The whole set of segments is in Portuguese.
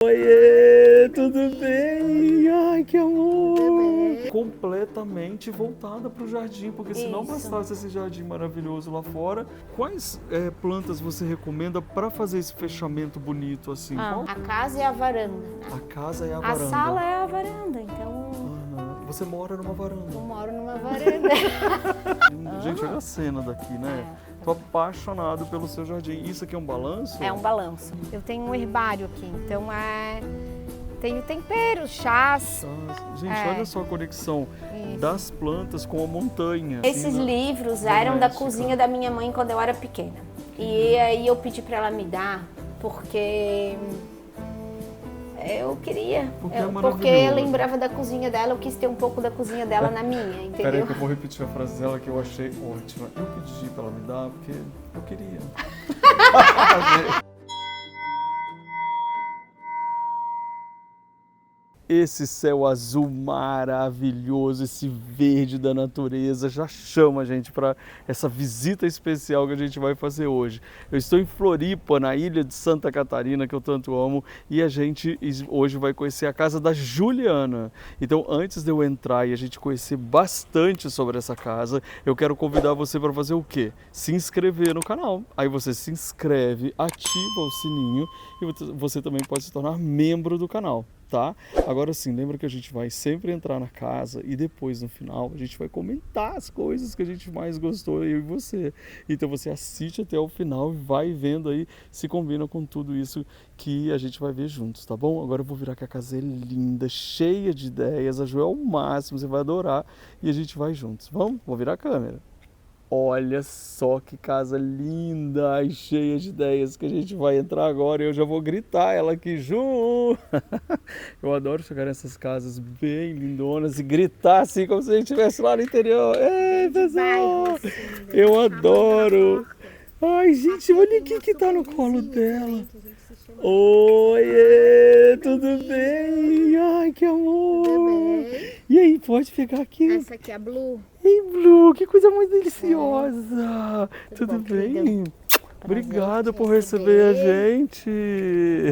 Oiê, tudo bem? Ai, que amor! Completamente voltada para o jardim, porque se não bastasse esse jardim maravilhoso lá fora, quais plantas você recomenda para fazer esse fechamento bonito assim? Qual? A casa é a varanda. A casa é a A varanda. sala é a varanda, então Você mora numa varanda. eu moro numa varanda. Gente, olha a cena daqui, né? Tô apaixonado pelo seu jardim. Isso aqui é um balanço? É um balanço. Eu tenho um herbário aqui, então tenho temperos, chás. Gente, olha só a conexão das plantas com a montanha. Esses livros eram da cozinha da minha mãe quando eu era pequena. E aí eu pedi para ela me dar, porque eu queria. Porque eu lembrava da cozinha dela, eu quis ter um pouco da cozinha dela na minha, entendeu? Peraí que eu vou repetir a frase dela que eu achei ótima. Eu pedi pra ela me dar porque eu queria. Esse céu azul maravilhoso, esse verde da natureza já chama a gente para essa visita especial que a gente vai fazer hoje. Eu estou em Floripa, na ilha de Santa Catarina, que eu tanto amo, e a gente hoje vai conhecer a casa da Juliana. Então, antes de eu entrar e a gente conhecer bastante sobre essa casa, eu quero convidar você para fazer o quê? Se inscrever no canal. Aí você se inscreve, ativa o sininho e você também pode se tornar membro do canal. Tá? Agora sim, lembra que a gente vai sempre entrar na casa e depois no final a gente vai comentar as coisas que a gente mais gostou, eu e você. Então você assiste até o final e vai vendo aí se combina com tudo isso que a gente vai ver juntos, tá bom? Agora eu vou virar que a casa é linda, cheia de ideias, a Ju é o máximo, você vai adorar e a gente vai juntos. Vamos? Vou virar a câmera. Olha só que casa linda e cheia de ideias que a gente vai entrar agora e eu já vou gritar ela aqui, Ju! Eu adoro chegar nessas casas bem lindonas e gritar assim como se a gente estivesse lá no interior. Ei, pessoal! Eu adoro! Ai, gente, olha o que tá no colo dela. Oiê, tudo bem? Ai, que amor! E aí, pode pegar aqui? Essa aqui é a Blue. Ei, Blue, que coisa mais deliciosa! Tudo bem? Obrigado por receber a gente!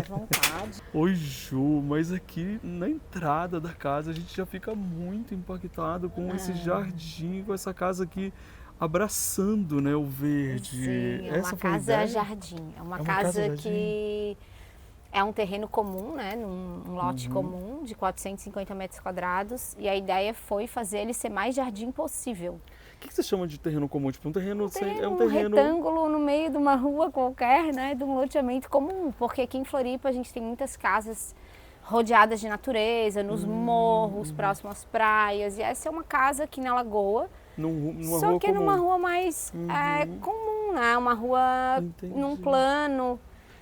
À vontade. Oi, Ju, mas aqui na entrada da casa a gente já fica muito impactado com esse jardim, com essa casa aqui abraçando, né, o verde. Sim, é uma casa-jardim. É uma casa que é um terreno comum, né, num lote comum de 450 metros quadrados. E a ideia foi fazer ele ser mais jardim possível. O que você chama de terreno comum? Tipo, um terreno... É um retângulo no meio de uma rua qualquer, né, de um loteamento comum. Porque aqui em Floripa a gente tem muitas casas rodeadas de natureza, nos morros, próximo às praias. E essa é uma casa aqui na Lagoa. Só que é numa rua mais comum, né? Uma rua num plano.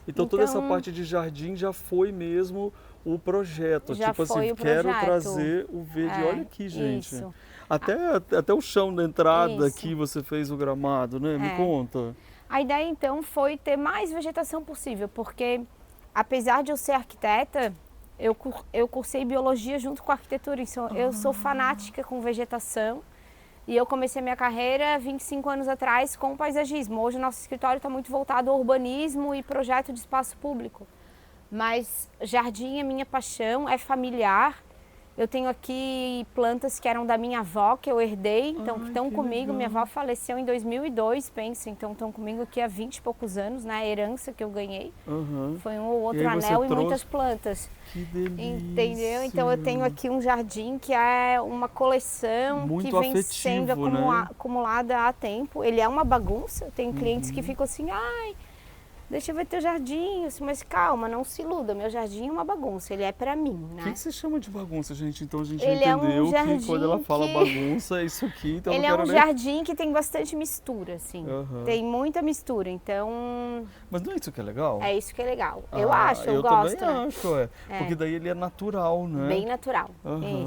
Então toda essa parte de jardim já foi mesmo o projeto. Já tipo foi assim, o projeto. quero trazer o verde. Olha aqui, gente. Isso. Até o chão da entrada Isso. aqui você fez o gramado, né? Me conta. A ideia então foi ter mais vegetação possível, porque apesar de eu ser arquiteta, eu cursei biologia junto com a arquitetura. Então, eu sou fanática com vegetação. E eu comecei minha carreira 25 anos atrás com o paisagismo. Hoje o nosso escritório está muito voltado ao urbanismo e projeto de espaço público. Mas jardim é minha paixão, é familiar. Eu tenho aqui plantas que eram da minha avó, que eu herdei, então que estão comigo. Minha avó faleceu em 2002, pensa, então estão comigo aqui há 20 e poucos anos, né? A herança que eu ganhei. Foi um ou outro anel e muitas plantas. Que delícia! Entendeu? Então eu tenho aqui um jardim que é uma coleção muito que vem afetivo, sendo acumulada há tempo. Ele é uma bagunça, tem clientes que ficam assim, ai, deixa eu ver teu jardim, mas calma, não se iluda, meu jardim é uma bagunça, ele é pra mim, né? O que você chama de bagunça, gente? Então a gente Ele entendeu é um que quando ela fala bagunça é isso aqui, então ele eu é não um quero nem... jardim que tem bastante mistura, assim, tem muita mistura, então... Mas não é isso que é legal? É isso que é legal, eu acho, eu Eu gosto. também acho, porque daí ele é natural, né? Bem natural,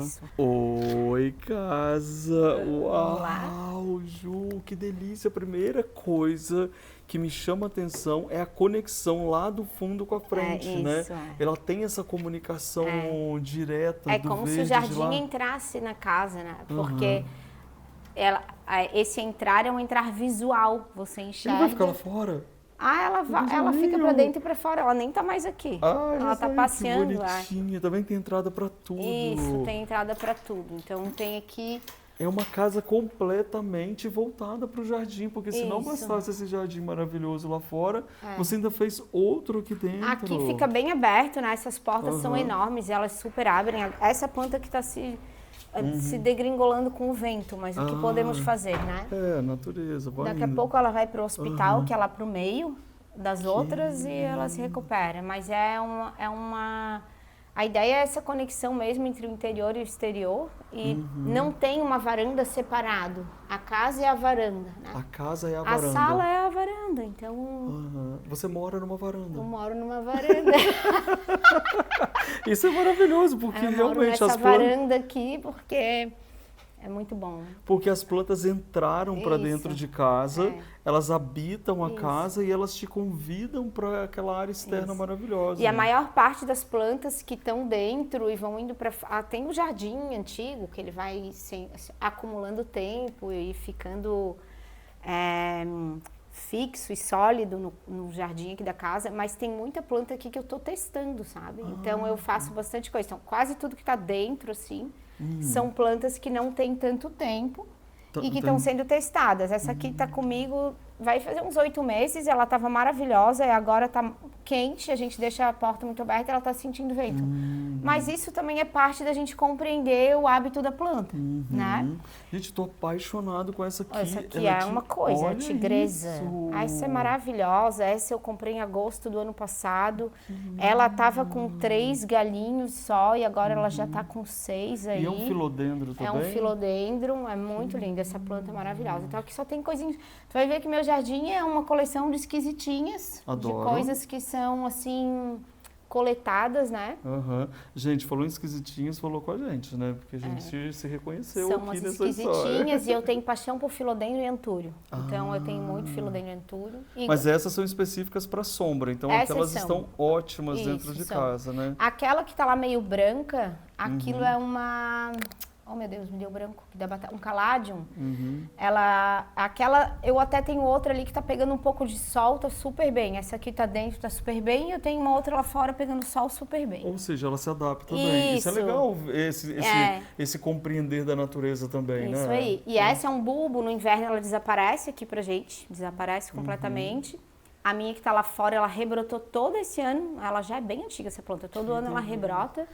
isso. Oi, casa! Uau, Ju, que delícia! A primeira coisa que me chama a atenção é a conexão lá do fundo com a frente, né? Ela tem essa comunicação direta do verde. É como se o jardim entrasse na casa, né? Porque esse entrar é um entrar visual, você enxerga. Ele vai ficar lá fora? ela fica para dentro e para fora, ela nem tá mais aqui. Ela tá passeando lá. Bonitinha, também tem entrada para tudo. Isso, tem entrada para tudo. Então tem aqui... É uma casa completamente voltada para o jardim, porque se não bastasse esse jardim maravilhoso lá fora, você ainda fez outro aqui dentro. Aqui fica bem aberto, né? Essas portas são enormes, elas super abrem. Essa planta que está se degringolando com o vento, mas o que podemos fazer, né? É, natureza. Daqui a pouco ela vai para o hospital, que é lá para o meio das outras, e ela se recupera. Mas a ideia é essa conexão mesmo entre o interior e o exterior, e não tem uma varanda separado. A casa é a varanda, né? A casa é a varanda. A sala é a varanda, então... Você mora numa varanda. Eu moro numa varanda. Isso é maravilhoso, porque eu realmente moro nessa as plantas... varanda aqui, porque é muito bom. Porque as plantas entraram para dentro de casa, elas habitam a casa e elas te convidam para aquela área externa maravilhosa. E a maior parte das plantas que estão dentro e vão indo para... tem o jardim antigo, que ele vai acumulando tempo e ficando fixo e sólido no jardim aqui da casa, mas tem muita planta aqui que eu estou testando, sabe? Então eu faço bastante coisa. Então quase tudo que está dentro, assim, são plantas que não têm tanto tempo e que estão sendo testadas. Essa aqui está comigo, vai fazer uns 8 meses, ela estava maravilhosa e agora está quente, a gente deixa a porta muito aberta e ela está sentindo vento. Mas isso também é parte da gente compreender o hábito da planta, né? Gente, estou apaixonado com essa aqui. Essa aqui é uma coisa, a tigresa. Essa é maravilhosa, essa eu comprei em agosto do ano passado. Ela estava com 3 galinhos só e agora ela já está com 6 aí. E é um filodendro também? É um filodendro, é muito linda, essa planta é maravilhosa. Então aqui só tem coisinhas. Tu vai ver que meu jardim é uma coleção de esquisitinhas, de coisas que são assim coletadas, né? Gente, falou em esquisitinhas, falou com a gente, né? Porque a gente se reconheceu são aqui umas nessa história. esquisitinhas e eu tenho paixão por filodendro e antúrio. Então eu tenho muito filodendro e antúrio. Mas essas são específicas para sombra, então aquelas estão ótimas dentro de casa, né? Aquela que tá lá meio branca, aquilo é uma... Oh, meu Deus, me deu branco. Um caladium. Eu até tenho outra ali que tá pegando um pouco de sol, tá super bem. Essa aqui tá dentro, tá super bem. E eu tenho uma outra lá fora pegando sol super bem. Ou seja, ela se adapta bem. Isso é legal, esse compreender da natureza também, né? Isso aí. E essa é um bulbo, no inverno ela desaparece aqui pra gente. Desaparece completamente. A minha que tá lá fora, ela rebrotou todo esse ano. Ela já é bem antiga, essa planta. Todo ano ela rebrota.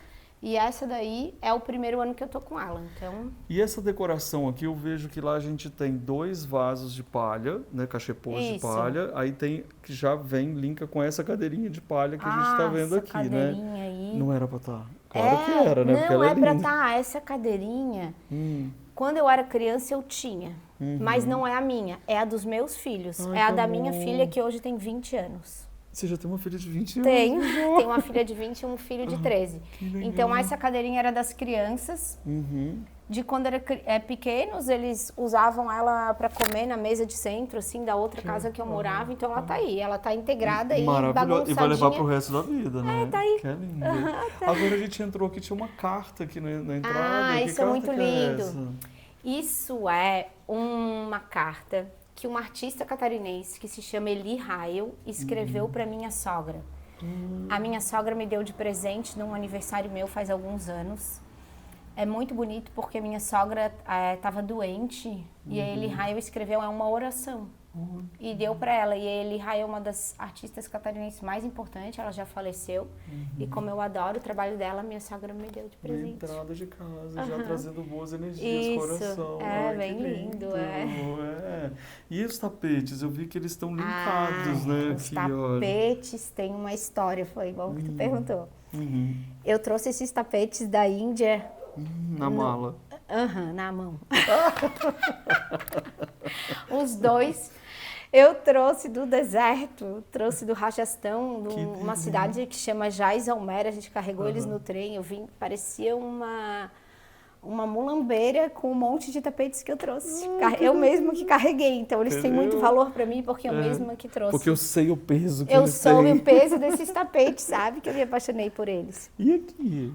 E essa daí é o primeiro ano que eu tô com ela, então... E essa decoração aqui, eu vejo que lá a gente tem 2 vasos de palha, né, cachepôs de palha. Aí tem, que já linka com essa cadeirinha de palha que a gente tá vendo aqui, né? Aí. Não era pra estar. Claro que era, né? Porque não ela é linda. pra estar. Essa cadeirinha, quando eu era criança eu tinha, mas não é a minha, é a dos meus filhos. É a da minha filha que hoje tem 20 anos. Você já tem uma filha de 20 anos? Tenho uma filha de 20 e um filho de 13. Então essa cadeirinha era das crianças. De quando era pequenos, eles usavam ela para comer na mesa de centro, assim, da outra casa que eu morava. Então ela tá aí, ela tá integrada e bagunçadinha. E vai levar pro resto da vida, né? Tá aí. Que é linda. Agora a gente entrou aqui, tinha uma carta aqui na entrada. Isso é muito lindo. Essa? Isso é uma carta que uma artista catarinense que se chama Eli Rael escreveu para minha sogra. A minha sogra me deu de presente num aniversário meu faz alguns anos. É muito bonito porque minha sogra estava doente e a Eli Rael escreveu uma oração e deu para ela. E a Eli Rael é uma das artistas catarinenses mais importantes, ela já faleceu. E como eu adoro o trabalho dela, minha sogra me deu de presente. Na entrada de casa, já trazendo boas energias, coração. Bem lindo. E os tapetes? Eu vi que eles estão linkados, né? Os tapetes têm uma história, foi igual que tu perguntou. Eu trouxe esses tapetes da Índia. Na mala. Na mão. Os 2 eu trouxe do deserto, trouxe do Rajastão, de uma cidade que chama Jaisalmer. A gente carregou eles no trem. Eu vim, parecia uma mulambeira com um monte de tapetes que eu trouxe. Eu mesma que carreguei, então eles têm muito valor para mim porque eu mesma que trouxe. Porque eu sei o peso que eu eles soube têm. o peso desses tapetes, sabe? Que eu me apaixonei por eles. E aqui?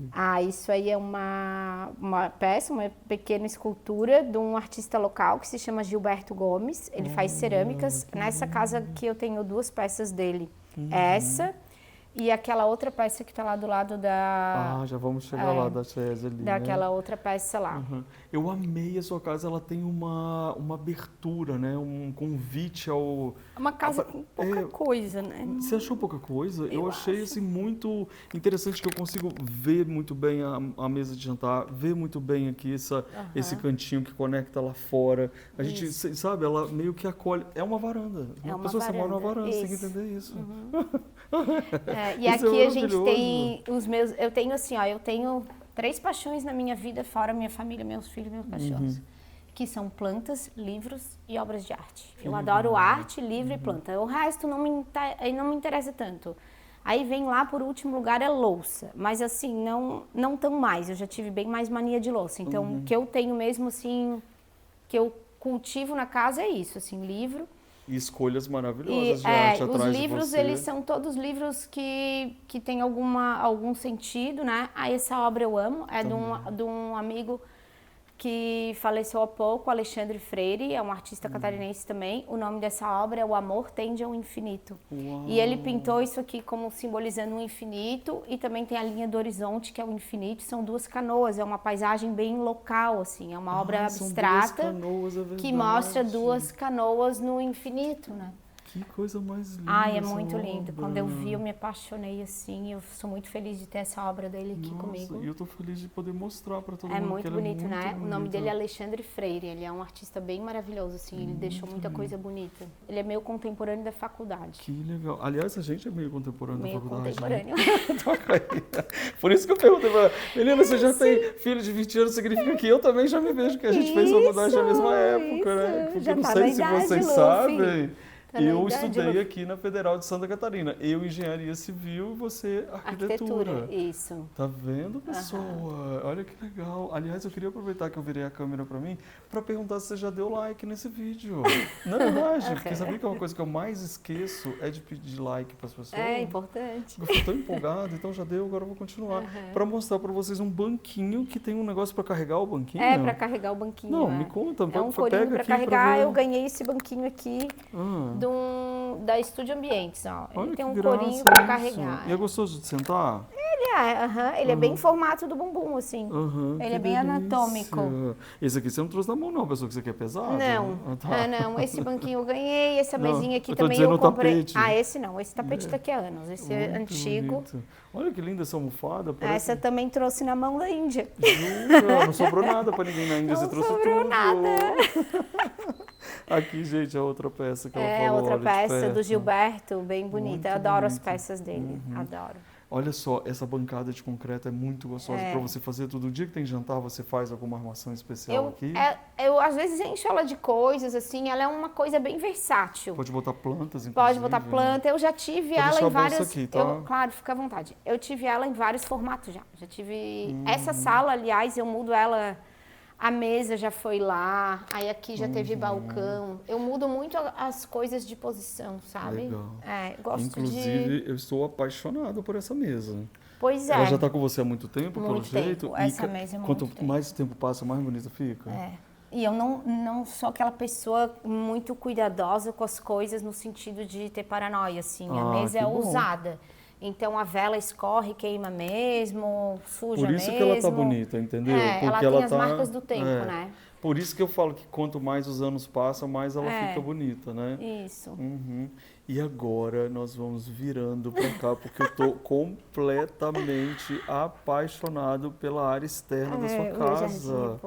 Isso aí é uma peça, uma pequena escultura de um artista local que se chama Gilberto Gomes. Ele faz cerâmicas. Nessa casa aqui eu tenho 2 peças dele. Essa e aquela outra peça que está lá do lado da... já vamos chegar lá da Chese ali, daquela outra peça lá. Eu amei a sua casa, ela tem uma abertura, né? Um convite ao... Uma casa com pouca coisa, né? Você achou pouca coisa? Eu achei acho. assim, muito interessante que eu consigo ver muito bem a mesa de jantar, ver muito bem aqui esse cantinho que conecta lá fora. A gente, sabe, ela meio que acolhe. É uma varanda. Uma pessoa que mora numa varanda, você tem que entender isso. E aqui a gente tem os meus... Eu tenho assim, ó, eu tenho 3 paixões na minha vida, fora minha família, meus filhos, meus cachorros. Que são plantas, livros e obras de arte. Eu adoro arte, livro e planta. O resto não me interessa tanto. Aí vem lá, por último lugar, é louça. Mas assim, não tão mais. Eu já tive bem mais mania de louça. Então, o que eu tenho mesmo, assim, que eu cultivo na casa é isso, assim, livro. E escolhas maravilhosas de arte atrás de você. Os livros, eles são todos livros que têm algum sentido, né? Essa obra eu amo, é de um amigo que faleceu há pouco, Alexandre Freire, é um artista catarinense também. O nome dessa obra é O Amor Tende ao Infinito. Uau. E ele pintou isso aqui como simbolizando um infinito e também tem a linha do horizonte, que é o infinito. São 2 canoas, é uma paisagem bem local, assim, é uma obra abstrata que mostra 2 canoas no infinito, né? Que coisa mais linda. É muito lindo. Quando eu vi, eu me apaixonei assim. Eu sou muito feliz de ter essa obra dele aqui comigo. E eu tô feliz de poder mostrar para todo mundo. É muito bonito, muito né? bonita. O nome dele é Alexandre Freire. Ele é um artista bem maravilhoso, assim. Ele deixou muita coisa bonita. Ele é meio contemporâneo da faculdade. Que legal. Aliás, a gente é meio contemporâneo da faculdade. Contemporâneo. Né? Por isso que eu perguntei pra ela, menina, você já tem filho de 20 anos, significa que eu também já me vejo que a gente fez faculdade na mesma época, né? Porque Já eu não tá sei na se idade, vocês Luffy. sabem. Eu idade, estudei Luffy. aqui na Federal de Santa Catarina. Eu, engenharia civil, e você, arquitetura. Isso. Tá vendo, pessoa? Olha que legal. Aliás, eu queria aproveitar que eu virei a câmera pra mim para perguntar se você já deu like nesse vídeo. Não é verdade? Porque sabia que é uma coisa que eu mais esqueço é de pedir like para as pessoas. É importante. Eu fico tão empolgado, então já deu, agora eu vou continuar. Para mostrar para vocês um banquinho que tem um negócio para carregar o banquinho. Para carregar o banquinho. Não, me conta. É um corinho para carregar. Eu ganhei esse banquinho aqui da Estúdio Ambientes, ó. Ele tem um corinho para carregar. E é gostoso de sentar? Ele é bem em formato do bumbum, assim. Ele é bem anatômico. Esse aqui você não trouxe na mão, não, pessoa, que você quer pesado? Não, não. Esse banquinho eu ganhei, essa mesinha aqui também eu comprei. Tapete. Esse não, esse tapete daqui há anos, esse é antigo. Bonito. Olha que linda essa almofada. Essa também trouxe na mão da Índia. Jura? Não sobrou nada para ninguém na Índia, você trouxe tudo. Não sobrou nada. Aqui, gente, a outra peça que ela falou. É, outra peça do Gilberto, bem bonita. Eu adoro as peças dele, adoro. Olha só, essa bancada de concreto é muito gostosa para você fazer todo dia que tem jantar, você faz alguma armação especial aqui? Eu às vezes encho ela de coisas, assim, ela é uma coisa bem versátil. Pode botar plantas, inclusive. Pode botar planta, eu já tive ela em vários... Aqui, tá? Claro, fica à vontade. Eu tive ela em vários formatos já. Já tive... Essa sala, aliás, eu mudo ela... A mesa já foi lá, aí aqui já teve balcão. Eu mudo muito as coisas de posição, sabe? Legal. Gosto Inclusive, eu estou apaixonado por essa mesa. Pois é. Ela já está com você há muito tempo, pelo jeito? Essa mesa é muito tempo. Quanto mais o tempo passa, mais bonita fica? E eu não sou aquela pessoa muito cuidadosa com as coisas no sentido de ter paranoia, assim. A mesa é ousada. Então a vela escorre, queima mesmo, suja mesmo. Por isso que ela tá bonita, entendeu? Porque ela tem as marcas do tempo, né? Por isso que eu falo que quanto mais os anos passam, mais ela fica bonita, né? Isso. E agora nós vamos virando para cá, porque eu tô completamente apaixonado pela área externa da sua casa.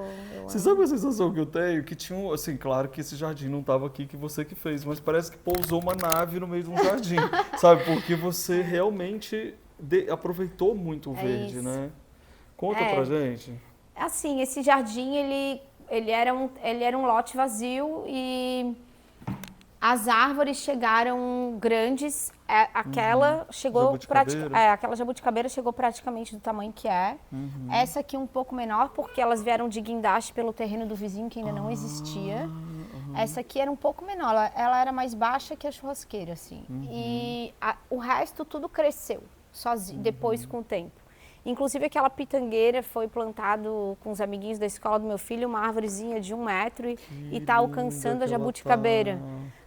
Você sabe a sensação que eu tenho? Que tinha, assim, claro que esse jardim não estava aqui, que você que fez, mas parece que pousou uma nave no meio de um jardim, sabe? Porque você realmente aproveitou muito o verde, né? Conta pra gente. Assim, esse jardim, ele era um lote vazio e As árvores chegaram grandes, aquela chegou aquela jabuticabeira chegou praticamente do tamanho que é. Essa aqui um pouco menor, porque elas vieram de guindaste pelo terreno do vizinho, que ainda não existia. Essa aqui era um pouco menor, ela era mais baixa que a churrasqueira, assim. E o resto tudo cresceu, sozinho, depois com o tempo. Inclusive aquela pitangueira foi plantado com os amiguinhos da escola do meu filho, uma árvorezinha de 1 metro e está alcançando a jabuticabeira.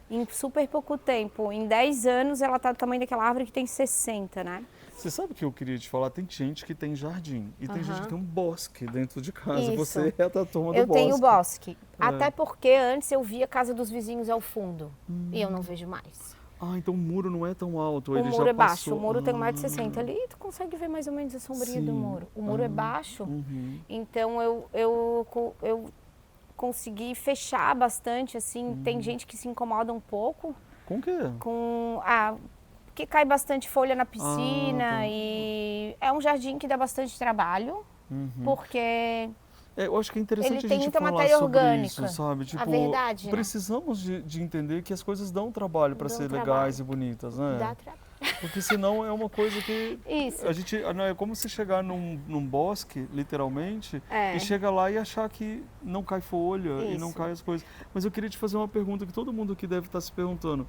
Em super pouco tempo, em 10 anos ela está do tamanho daquela árvore que tem 60, né? Você sabe o que eu queria te falar? Tem gente que tem jardim e tem gente que tem um bosque dentro de casa. Isso. Você é da turma do bosque. Eu tenho bosque. Até porque antes eu via a casa dos vizinhos ao fundo e eu não vejo mais. Ah, então o muro não é tão alto, o ele muro já é baixo, passou. O muro tem 1,60 m ali, tu consegue ver mais ou menos a sombrinha do muro. O muro é baixo, então eu consegui fechar bastante, assim, tem gente que se incomoda um pouco. Com o quê? Porque cai bastante folha na piscina e é um jardim que dá bastante trabalho, porque... eu acho que é interessante ele tem a gente muita falar matéria sobre orgânica, isso, sabe? Tipo, a verdade, precisamos de entender que as coisas dão trabalho para ser legais e bonitas, né? Dá trabalho. Porque senão é uma coisa que Isso. a gente é como se chegar num bosque, literalmente, e chegar lá e achar que não cai folha e não cai as coisas. Mas eu queria te fazer uma pergunta que todo mundo aqui deve estar se perguntando.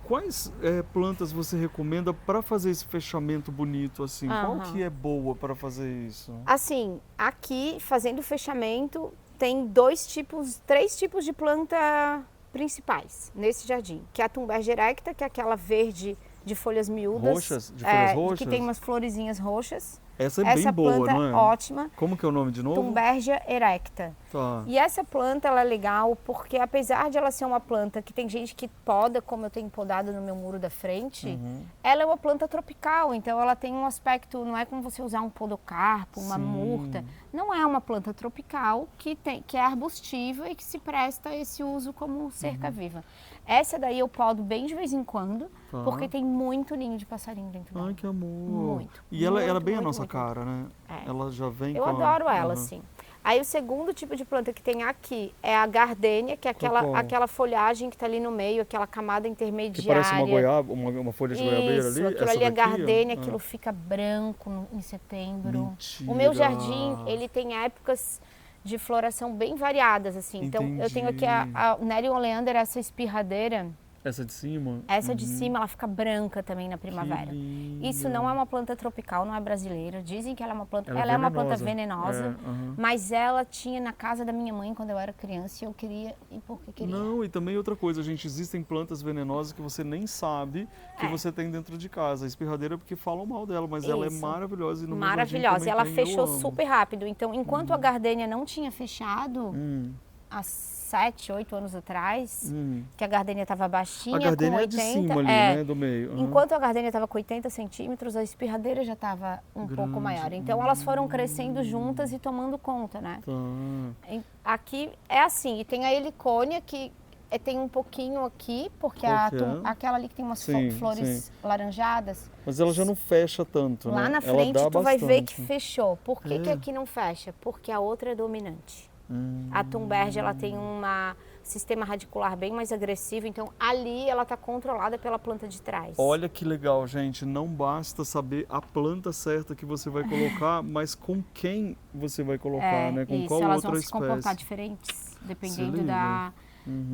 Quais plantas você recomenda para fazer esse fechamento bonito assim? Qual que é boa para fazer isso? Assim, aqui fazendo o fechamento tem 3 tipos de planta principais nesse jardim, que é a Thunbergia erecta, que é aquela verde de folhas miúdas. Roxas? De folhas roxas? Que tem umas florezinhas roxas. Essa é bem boa, planta não é? É ótima. Como que é o nome de novo? Thunbergia erecta. Tá. E essa planta ela é legal porque apesar de ela ser uma planta que tem gente que poda, como eu tenho podado no meu muro da frente, ela é uma planta tropical, então ela tem um aspecto, não é como você usar um podocarpo, uma murta. Não é uma planta tropical que é arbustiva e que se presta a esse uso como cerca viva. Essa daí eu podo bem de vez em quando, porque tem muito ninho de passarinho dentro dela. Ai, que amor. Muito. E ela é bem a muito, nossa muito, cara, né? Ela já vem Eu adoro ela, sim. Aí o segundo tipo de planta que tem aqui é a gardênia, que é aquela folhagem que está ali no meio, aquela camada intermediária. Que parece uma goiaba, uma folha de goiabeira ali? Aquilo ali é gardênia, aquilo fica branco em setembro. Mentira. O meu jardim, ele tem épocas de floração bem variadas, assim. Então, eu tenho aqui a Nery oleander, essa espirradeira. Essa de cima? Essa de cima, ela fica branca também na primavera. Isso não é uma planta tropical, não é brasileira. Dizem que ela é uma planta, ela é uma planta venenosa, mas ela tinha na casa da minha mãe quando eu era criança e eu queria, e porque queria. Não, e também outra coisa, gente, existem plantas venenosas que você nem sabe que você tem dentro de casa. A espirradeira porque falam mal dela, mas ela é maravilhosa. E no maravilhosa, e ela fechou super rápido. Então, enquanto a gardênia não tinha fechado, há 7, 8 anos atrás, que a gardênia estava baixinha, a gardênia com 80, é de cima ali, né, do meio. Enquanto a gardênia estava com 80 centímetros, a espirradeira já estava um pouco maior. Então elas foram crescendo juntas e tomando conta, né? Aqui é assim, e tem a helicônia que tem um pouquinho aqui, porque aquela ali que tem umas flores laranjadas. Mas ela já não fecha tanto, lá né? Na frente tu vai ver que fechou. Por que que aqui não fecha? Porque a outra é dominante. A Thunbergia, ela tem um sistema radicular bem mais agressivo, então ali ela está controlada pela planta de trás. Olha que legal, gente, não basta saber a planta certa que você vai colocar, mas com quem você vai colocar, né? Com qual elas outra vão espécie. se comportar diferentes,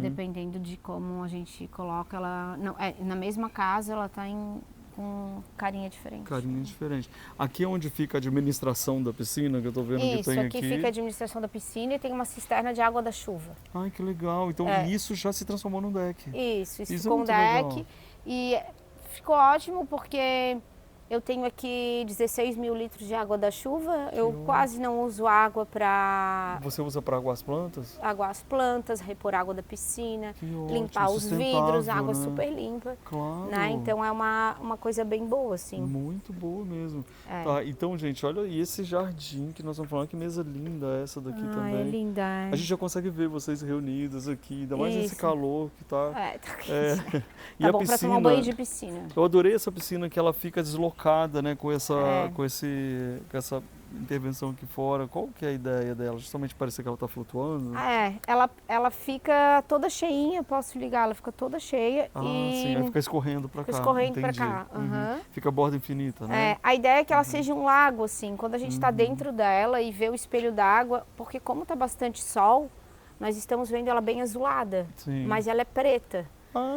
dependendo de como a gente coloca ela. Não, na mesma casa ela está com carinha diferente. Carinha diferente. Aqui é onde fica a administração da piscina, que eu tô vendo que tem aqui. Isso, aqui fica a administração da piscina e tem uma cisterna de água da chuva. Ai, que legal. Então isso já se transformou num deck. Isso ficou um deck. Legal. E ficou ótimo porque eu tenho aqui 16 mil litros de água da chuva. Eu quase não uso água para... Você usa para aguar as plantas? Aguar as plantas, repor água da piscina, limpar os vidros, água super limpa. Claro. Né? Então é uma coisa bem boa, assim. Muito boa mesmo. Tá, então, gente, olha e esse jardim que nós estamos falando, que mesa linda essa daqui também. É linda. A gente já consegue ver vocês reunidos aqui, ainda mais nesse calor que tá. Tá quente. E tá a bom piscina, pra tomar um banho de piscina. Eu adorei essa piscina que ela fica deslocada chocada, né, com essa intervenção aqui fora. Qual que é a ideia dela? Justamente parecer que ela está flutuando? Ela fica toda cheinha, posso ligar, ela fica toda cheia Sim, aí fica escorrendo para cá. Escorrendo para entendi. cá. Fica a borda infinita, né? A ideia é que ela seja um lago, assim, quando a gente está dentro dela e vê o espelho d'água, porque como está bastante sol, nós estamos vendo ela bem azulada, Sim. mas ela é preta.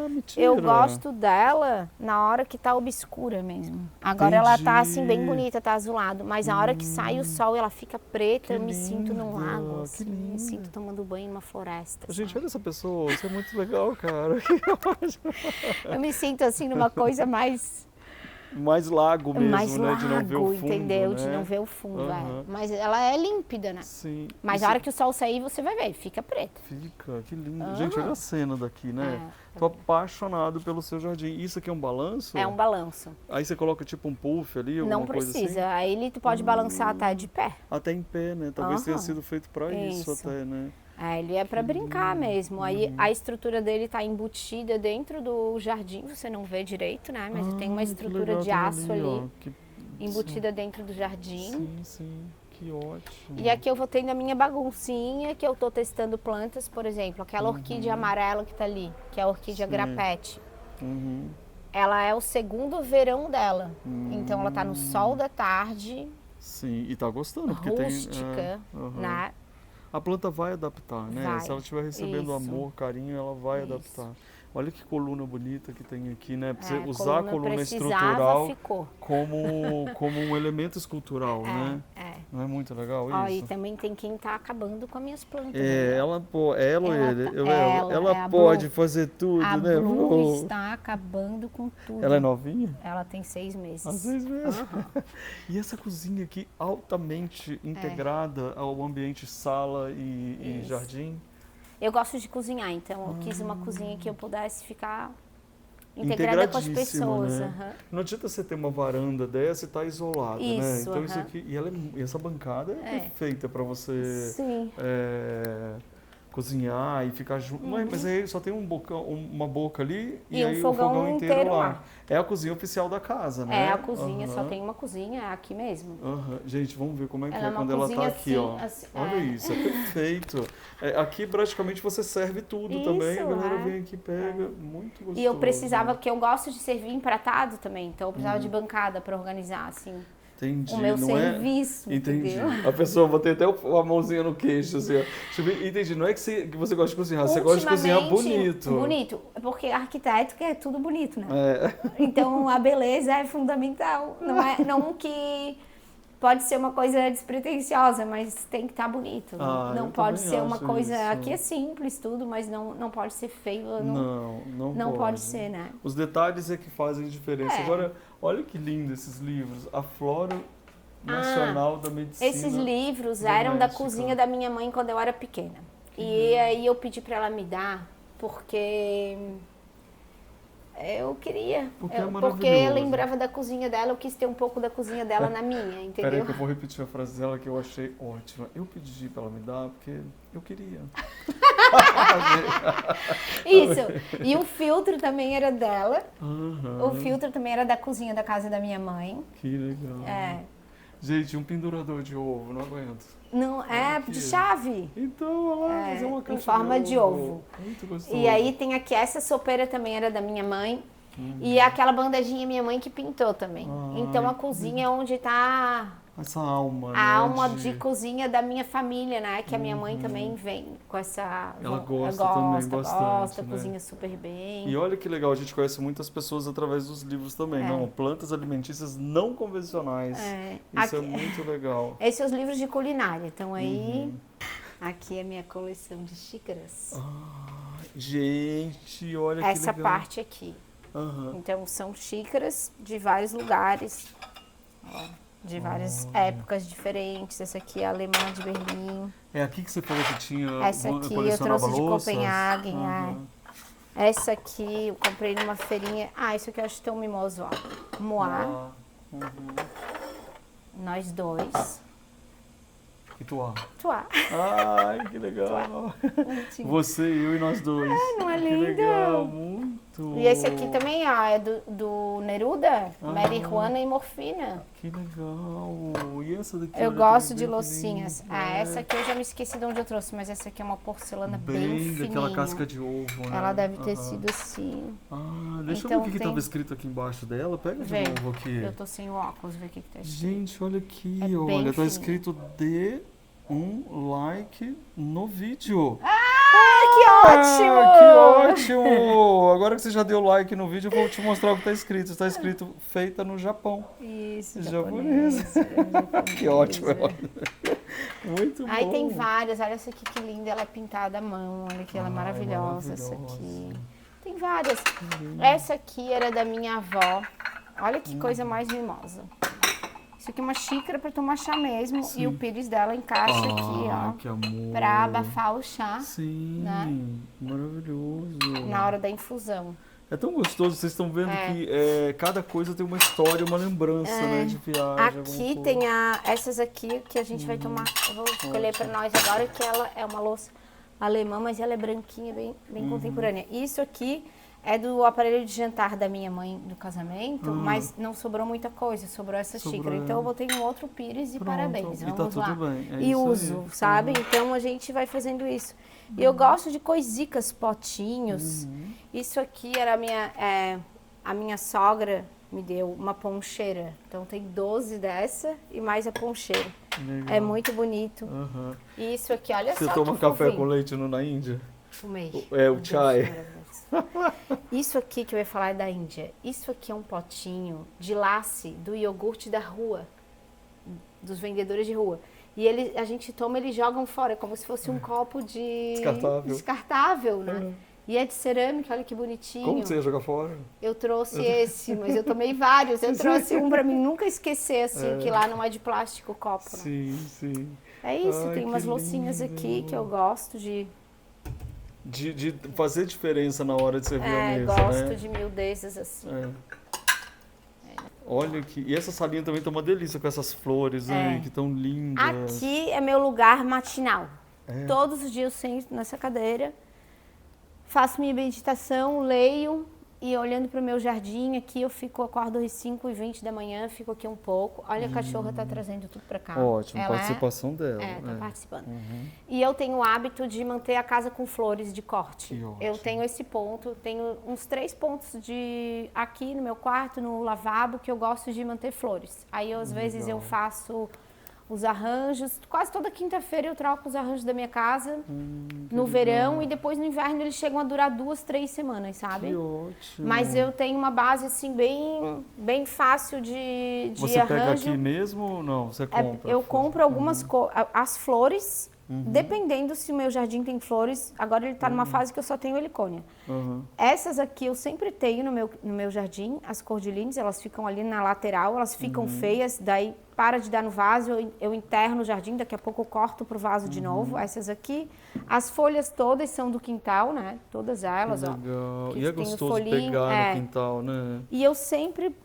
Mentira. Eu gosto dela na hora que tá obscura mesmo. Agora ela tá assim bem bonita, tá azulado, mas na hora que sai o sol ela fica preta, eu me sinto num lago, assim, me sinto tomando banho numa floresta. Gente, olha essa pessoa, isso é muito legal, cara. Eu me sinto assim numa coisa mais lago mesmo, mais né? lago, De não ver o fundo, entendeu? né? De não ver o fundo, Mas ela é límpida, né? Sim. Mas na hora que o sol sair, você vai ver, fica preta. Fica, que lindo. Gente, olha a cena daqui, né? Tô apaixonado pelo seu jardim. Isso aqui é um balanço? É um balanço. Aí você coloca tipo um puff ali, alguma Não coisa precisa. assim? Aí ele tu pode balançar até de pé. Até em pé, né? Talvez tenha sido feito para isso até, né? Ele é para brincar mesmo. Aí a estrutura dele está embutida dentro do jardim, você não vê direito, né? Mas tem uma estrutura de aço ali embutida dentro do jardim. Sim, que ótimo. E aqui eu vou tendo a minha baguncinha, que eu tô testando plantas, por exemplo, aquela orquídea amarela que tá ali, que é a orquídea grapete. Ela é o segundo verão dela. Então ela tá no sol da tarde. Sim, e tá gostando, porque rústica, né? A planta vai adaptar, né? Vai. Se ela estiver recebendo amor, carinho, ela vai adaptar. Olha que coluna bonita que tem aqui, né? Pra você usar a coluna estrutural como um elemento escultural, né? Não é muito legal isso? E também tem quem tá acabando com as minhas plantas. Ela pode fazer tudo, a né? Blue está acabando com tudo. Ela é novinha? Ela tem 6 meses. 6 meses. E essa cozinha aqui altamente integrada ao ambiente sala e jardim? Eu gosto de cozinhar, então eu quis uma cozinha que eu pudesse ficar integrada com as pessoas. Né? Não adianta você ter uma varanda dessa e estar isolada, né? Então isso aqui, e essa bancada é perfeita para você cozinhar e ficar junto. Mas aí só tem uma boca ali e aí o fogão inteiro lá. É a cozinha oficial da casa, né? É a cozinha, só tem uma cozinha, é aqui mesmo. Gente, vamos ver como é que é quando ela tá aqui, ó. Olha isso, é perfeito. Aqui praticamente você serve tudo também, a galera vem aqui e pega, muito gostoso. E eu precisava, porque eu gosto de servir empratado também, então eu precisava de bancada para organizar, assim. Entendi, o meu serviço. Entendi. Entendeu? A pessoa botei até a mãozinha no queixo, assim, ó. Entendi, não é que você gosta de cozinhar, você gosta de cozinhar bonito. Bonito, porque arquiteto quer tudo bonito, né? Então a beleza é fundamental. Não que pode ser uma coisa despretensiosa, mas tem que estar bonito. Não pode ser uma coisa... Isso. Aqui é simples tudo, mas não pode ser feio. Não pode ser, né? Os detalhes é que fazem diferença. Agora, olha que lindo esses livros. A Flora Nacional da Medicina. Esses livros eram da cozinha da minha mãe quando eu era pequena. E aí eu pedi para ela me dar, porque... Eu queria, porque eu lembrava da cozinha dela, eu quis ter um pouco da cozinha dela na minha, entendeu? Peraí que eu vou repetir a frase dela que eu achei ótima. Eu pedi pra ela me dar porque eu queria. Isso, e o filtro também era dela, o filtro também era da cozinha da casa da minha mãe. Que legal. Gente, um pendurador de ovo, não aguento. Não, de chave. Então, olha lá, fazer uma caixa em forma de ovo. Muito gostoso. E aí tem aqui, essa sopeira também era da minha mãe. E aquela bandejinha minha mãe que pintou também. Então a cozinha é onde está essa alma, a alma de cozinha da minha família, né? Que a minha mãe também vem com essa... Ela gosta também bastante, né? Cozinha super bem. E olha que legal, a gente conhece muitas pessoas através dos livros também, não? Plantas alimentícias não convencionais. Isso é muito legal. Esses são os livros de culinária, então aí... Aqui é a minha coleção de xícaras. Gente, olha que legal. Essa parte aqui. Então são xícaras de vários lugares. De várias épocas diferentes. Essa aqui é a alemã de Berlim. É aqui que você falou que tinha. Essa aqui eu trouxe de Copenhague. Essa aqui eu comprei numa feirinha. Isso aqui eu acho que tem um mimoso, ó. Moá. Nós dois. E Tuá. Tuá. Ai, que legal. Você, eu e nós dois. Não é lindo? Que legal, muito. E esse aqui também, ó, é do Neruda, marihuana e morfina. Que legal. E essa daqui? Eu olha, gosto também de bem loucinhas. fininha. Essa aqui eu já me esqueci de onde eu trouxe, mas essa aqui é uma porcelana bem fininha. daquela casca de ovo, né? Ela deve ter sido assim. Deixa eu Então ver o que tem- estava escrito aqui embaixo dela. Pega de Vem, novo aqui. eu tô sem o óculos, ver o que tá escrito. Gente, olha aqui, É bem olha, tá fininho. escrito dê um like no vídeo. Que ótimo! Que ótimo! Agora que você já deu like no vídeo, eu vou te mostrar o que tá escrito. Está escrito feita no Japão. Isso, Japonesa. Que ótimo, muito bom. Aí tem várias, olha essa aqui que linda, ela é pintada à mão, olha que ela é Ai, maravilhosa, essa maravilhosa. aqui. Tem várias. Essa aqui era da minha avó, olha que coisa mais mimosa. Isso aqui é uma xícara para tomar chá mesmo e o pires dela encaixa aqui, ó, Que amor. para abafar o chá Sim, né? maravilhoso. na hora da infusão. É tão gostoso, vocês estão vendo que cada coisa tem uma história, uma lembrança, né, de viagem. Aqui tem essas aqui que a gente vai tomar, eu vou escolher para nós agora, que ela é uma louça alemã, mas ela é branquinha, bem contemporânea. Isso aqui é do aparelho de jantar da minha mãe do casamento, mas não sobrou muita coisa, sobrou essa xícara. Então eu botei um outro pires e parabéns, E tá vamos lá. tudo bem, é E isso uso, aí. sabe? Então a gente vai fazendo isso. E eu gosto de coisicas, potinhos. Isso aqui era a minha sogra me deu uma poncheira. Então tem 12 dessa e mais a poncheira. Legal. É muito bonito. Aham. E isso aqui, olha Você só toma que café fofinho. com leite na Índia? Fumei. É, o Meu Deus, chai. que maravilhoso. Isso aqui que eu ia falar é da Índia. Isso aqui é um potinho de lassi do iogurte da rua, dos vendedores de rua. E a gente toma, eles jogam fora, como se fosse um copo de... Descartável, né? E é de cerâmica, olha que bonitinho. Como que você ia jogar fora? Eu trouxe esse, mas eu tomei vários. Eu trouxe um pra mim nunca esquecer, assim, que lá não é de plástico o copo, né? Sim, sim. É isso, Ai, tem umas que loucinhas lindo. aqui que eu gosto de De fazer diferença na hora de servir a mesa, gosto né? de miudezas assim. Olha aqui. E essa salinha também tá uma delícia com essas flores aí, que tão lindas. Aqui é meu lugar matinal. É. Todos os dias eu sento nessa cadeira, faço minha meditação, leio e olhando para o meu jardim aqui eu acordo às 5h20 da manhã, fico aqui um pouco. Olha, a cachorra tá trazendo tudo para cá. Ótimo, Ela participação dela. tá participando. E eu tenho o hábito de manter a casa com flores de corte. Que ótimo. Eu tenho esse ponto, tenho uns 3 pontos aqui no meu quarto, no lavabo, que eu gosto de manter flores. Aí, às vezes, eu faço os arranjos. Quase toda quinta-feira eu troco os arranjos da minha casa no verão e depois no inverno eles chegam a durar 2, 3 semanas, sabe? Que ótimo. Mas eu tenho uma base, assim, bem fácil de Você arranjo. pega aqui mesmo ou não? Você compra? Eu compro algumas as flores, dependendo se o meu jardim tem flores. Agora ele está numa fase que eu só tenho helicônia. Essas aqui eu sempre tenho no meu jardim, as cordilines, elas ficam ali na lateral, elas ficam feias, daí para de dar no vaso, eu enterro no jardim, daqui a pouco eu corto pro vaso de novo. Essas aqui, as folhas todas são do quintal, né? Todas elas, ó. Legal. Que E é tem o gostoso folhinho, pegar no quintal, né? E eu sempre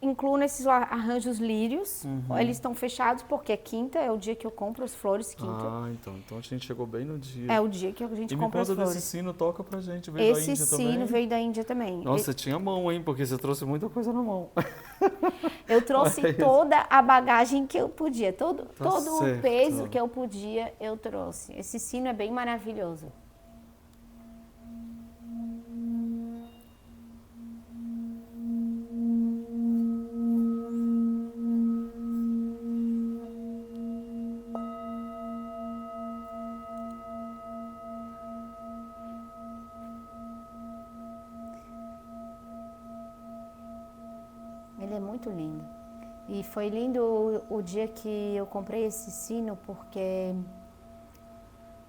incluo nesses arranjos lírios. Eles estão fechados porque é quinta, é o dia que eu compro as flores, quinta. Ah, então a gente chegou bem no dia. É o dia que a gente E me compra as conta flores. desse sino, toca pra gente, veio da Esse Índia sino também. veio da Índia também. Nossa, você tinha mão, hein? Porque você trouxe muita coisa na mão. Eu trouxe toda a bagagem que eu podia, todo o certo. peso que eu podia, eu trouxe. Esse sino é bem maravilhoso. Ele é muito lindo. E foi lindo o dia que eu comprei esse sino, porque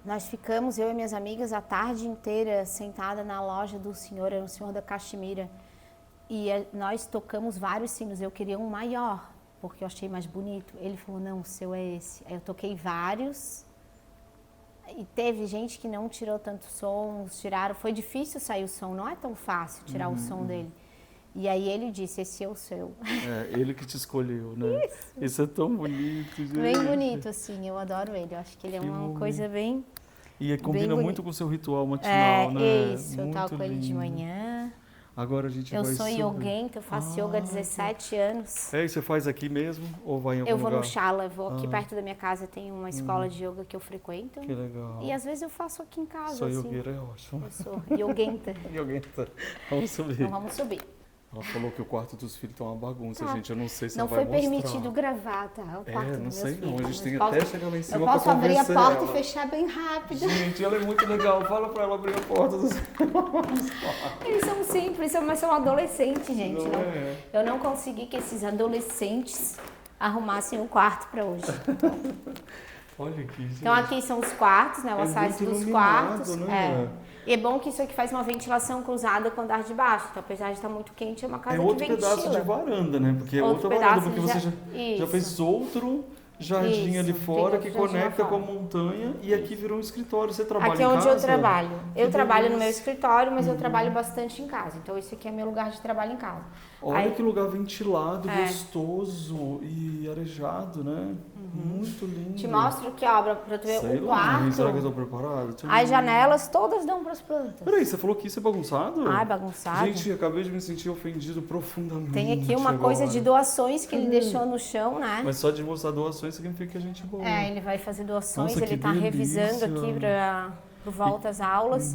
nós ficamos, eu e minhas amigas, a tarde inteira sentada na loja do senhor, era o senhor da Caxemira. E nós tocamos vários sinos. Eu queria um maior, porque eu achei mais bonito. Ele falou, não, o seu é esse. Aí eu toquei vários. E teve gente que não tirou tanto som, tiraram. Foi difícil sair o som, não é tão fácil tirar o som dele. E aí ele disse, esse é o seu. É, ele que te escolheu, né? Isso é tão bonito, gente. Bem bonito, assim, eu adoro ele. Eu acho que ele é uma coisa bem... E combina bem muito com o seu ritual matinal, né? Isso, eu Muito toco ele de lindo. manhã. Agora a gente vai Eu sou subir. yoguenta, eu faço yoga há 17 anos. É, e você faz aqui mesmo ou vai em algum Eu vou lugar? no Shala, eu vou aqui perto da minha casa, tem uma escola de yoga que eu frequento. Que legal. E às vezes eu faço aqui em casa, Sua assim. yogueira é ótimo. Eu sou yoguenta. Yoguenta. Vamos subir. Então vamos subir. Ela falou que o quarto dos filhos tá uma bagunça, Tá. gente. Eu não sei se Não ela vai foi mostrar. permitido gravar, tá? O quarto dos Não meus sei filhos. não. A gente Mas tem posso- até chegar lá em cima Eu pra posso abrir a convencer porta ela. e fechar bem rápido. Gente, ela é muito legal. Fala pra ela abrir a porta dos Eles são simples, mas são adolescentes, gente. Não Não- é? Eu não consegui que esses adolescentes arrumassem o quarto para hoje. Olha aqui, gente. Então aqui são os quartos, né? O É acesso muito dos iluminado, quartos. né? E é bom que isso aqui faz uma ventilação cruzada com o andar de baixo. Então, apesar de estar muito quente, é uma casa É outro que pedaço ventila. de varanda, né? Porque é Outro outra varanda, pedaço porque de você já Isso. fez outro jardim Isso, ali tem fora outro que jardim lá conecta com a fora. montanha e aqui virou um escritório. Você trabalha Aqui é em onde casa? eu trabalho. Eu Que trabalho no meu delícia. escritório, mas eu trabalho bastante em casa. Então, esse aqui é meu lugar de trabalho em casa. Olha Aí- que lugar ventilado, É. gostoso e arejado, né? Muito lindo. Te mostro que obra para tu ver Sei o lá, quarto. será que eu tô preparado? As janelas todas dão para as plantas. Peraí, você falou que isso é bagunçado? Ai, bagunçado. Gente, acabei de me sentir ofendido profundamente. Tem aqui uma agora. coisa de doações que ele deixou no chão, né? Mas só de mostrar doações significa que a gente é boa. É, ele vai fazer doações, Nossa, ele que está revisando delícia. aqui para volta às aulas.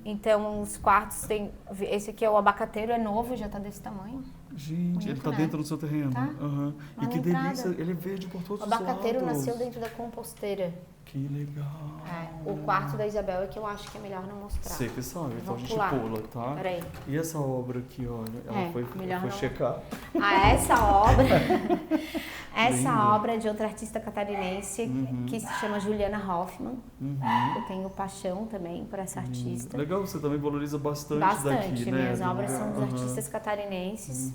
Então, os quartos tem. Esse aqui é o abacateiro, é novo, já está desse tamanho. Gente, ele Bonito, tá né? dentro do seu terreno. Tá. Aham. Lá E que na entrada. delícia, ele é verde por todos O os abacateiro lados. nasceu dentro da composteira. Que legal. O quarto da Isabel é que eu acho que é melhor não mostrar. Você que sabe, então a Vamos gente pular. pula, tá? Peraí. E essa obra aqui, olha, ela É, foi melhor não. checar. Essa obra. Essa Linda. obra é de outra artista catarinense que se chama Juliana Hoffmann. Eu tenho paixão também por essa artista. Legal, você também valoriza bastante, Bastante. daqui, né? Minhas do obras lugar. são dos Aham. artistas catarinenses.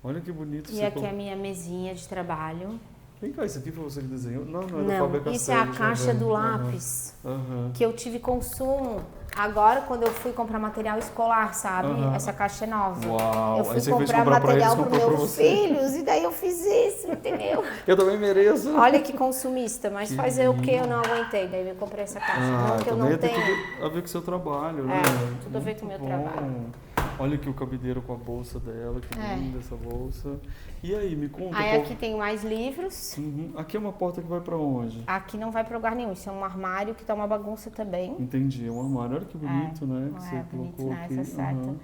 Olha que bonito. E você aqui é a minha mesinha de trabalho. Vem cá, isso aqui foi você que desenhou? Não, não é da Fábio Não, isso é a Castelli, caixa né? do Aham. lápis. Aham. Que eu tive consumo agora quando eu fui comprar material escolar, sabe? Aham. Essa caixa é nova. Uau, Eu aí fui você fez comprar comprar pra material eles, para comprou pra meus você. filhos e daí eu fiz isso, entendeu? Eu também mereço. Olha que consumista, mas Que fazer o que eu não aguentei, daí eu comprei essa caixa. Não que eu também não tem tenha. tudo a ver com o seu trabalho, né? tudo a ver com o meu Muito trabalho. Olha aqui o cabideiro com a bolsa dela, que É. linda essa bolsa. E aí, me conta. Aí qual- aqui tem mais livros. Aqui é uma porta que vai pra onde? Aqui não vai para lugar nenhum, isso é um armário que tá uma bagunça também. Entendi, é um armário. Olha que bonito, né? não Que é você bonito, colocou né? aqui. Essa certa. Aham.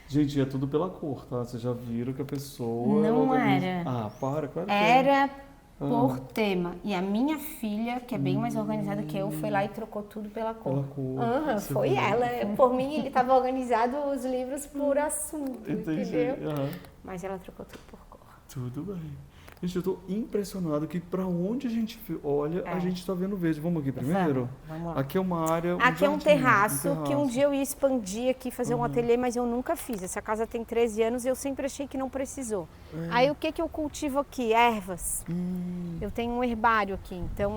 Gente, é tudo pela cor, tá? Vocês já viram que a pessoa... Não ela organiza- era. Ah, claro que Era por tema. E a minha filha, que é bem mais organizada que eu, foi lá e trocou tudo pela cor. Pela cor. Aham, Você foi viu? ela. Por mim, ele estava organizado os livros por assunto, Entendi. entendeu? Aham. Mas ela trocou tudo por cor. Tudo bem. Gente, eu tô impressionado que pra onde a gente olha, a gente tá vendo verde. Vamos aqui primeiro? Vamos lá. Aqui é uma área... Aqui é um jardim, terraço que um dia eu ia expandir aqui, fazer Uhum. um ateliê, mas eu nunca fiz. Essa casa tem 13 anos e eu sempre achei que não precisou. Aí o que eu cultivo aqui? Ervas. Eu tenho um herbário aqui, então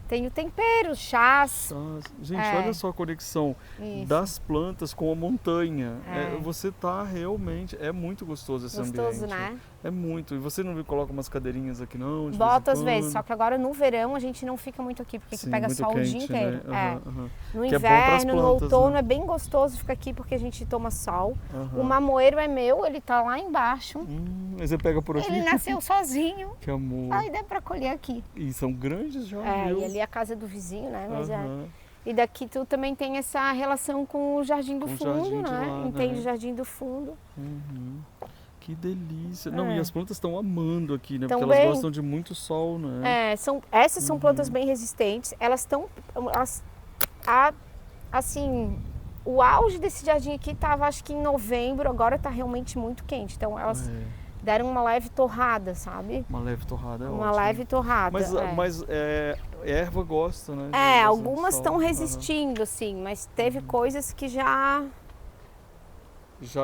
tenho temperos, chás. Gente, É. olha só a conexão Isso. das plantas com a montanha. É. Você tá realmente... É muito gostoso esse Gostoso, ambiente. né? É muito. E você não coloca umas cadeirinhas aqui, não? de Boto vez às em vezes, quando? só que agora no verão a gente não fica muito aqui, porque aqui Sim, pega muito sol o dia quente, inteiro. né? Aham, aham. No Que é bom pras inverno, no plantas, outono né? é bem gostoso ficar aqui porque a gente toma sol. Aham. O mamoeiro é meu, ele tá lá embaixo. Aí você pega por aqui. Ele nasceu sozinho. Que amor. Aí dá pra colher aqui. E são grandes já, É, viu? e ali é a casa do vizinho, né? Mas Aham. E daqui tu também tem essa relação com o jardim do Com o fundo, jardim de né? lá, Entende né? o jardim do fundo. Que delícia. Não, É. e as plantas estão amando aqui, né? Tão Porque elas bem. gostam de muito sol, né? Essas Uhum. são plantas bem resistentes. Elas estão. Assim, o auge desse jardim aqui estava acho que em novembro, agora está realmente muito quente. Então elas deram uma leve torrada, sabe? Uma leve torrada é Uma ótimo. leve torrada. Mas erva gosta, né? de É, bastante algumas sol. estão Aham. resistindo, assim, mas teve coisas que já.